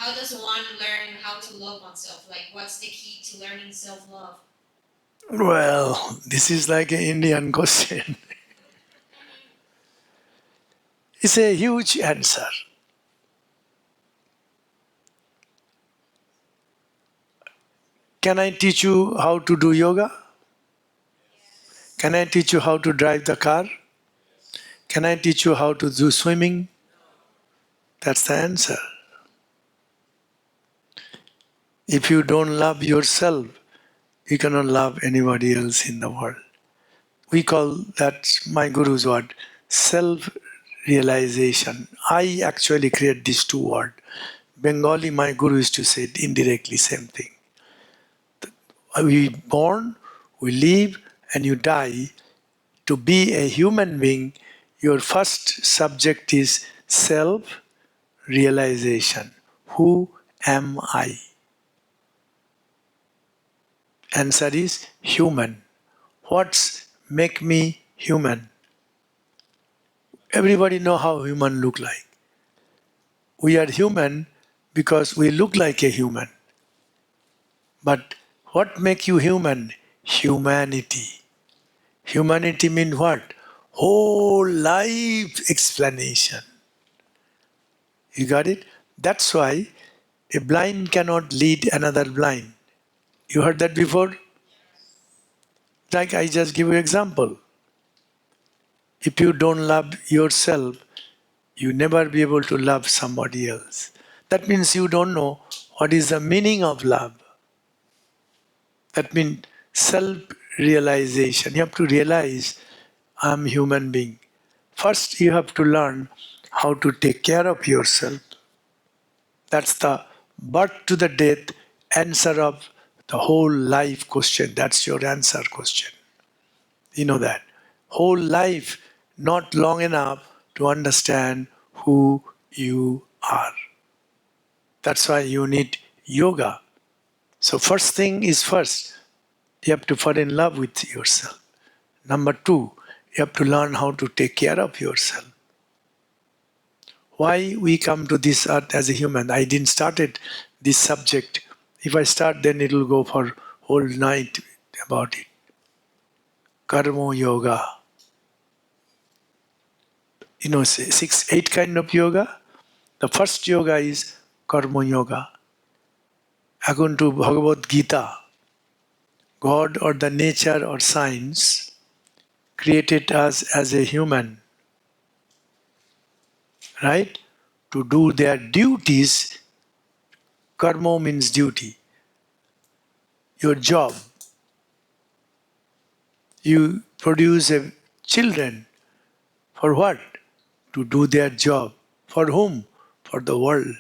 how does one learn how to love oneself? Like, what's the key to learning self-love? Well, this is like an Indian question. It's a huge answer. Can I teach you how to do yoga? Can I teach you how to drive the car? Can I teach you how to do swimming? That's the answer. If you don't love yourself, you cannot love anybody else in the world. We call that, my guru's word, self-realization. I actually create these two words. Bengali, my guru used to say it indirectly, same thing. We born, we live, and you die. To be a human being, your first subject is self-realization. Who am I? Answer is human. What's make me human? Everybody know how human look like. We are human because we look like a human. But what make you human? Humanity. Humanity means what? Whole life explanation. You got it? That's why a blind cannot lead another blind. You heard that before? Like I just give you example. If you don't love yourself, you never be able to love somebody else. That means you don't know what is the meaning of love. That means self-realization. You have to realize I'm a human being. First, you have to learn how to take care of yourself. That's the birth to the death answer of the whole life question. That's your answer question. You know that. Whole life not long enough to understand who you are. That's why you need yoga. So first thing is first, you have to fall in love with yourself. Number two, you have to learn how to take care of yourself. Why we come to this earth as a human? I didn't start it, this subject. If I start, then it will go for whole night about it. Karma yoga. You know, eight kind of yoga. The first yoga is karma yoga. According to Bhagavad Gita, God or the nature or science created us as a human, right? To do their duties. Karma means duty. Your job. You produce children. For what? To do their job. For whom? For the world.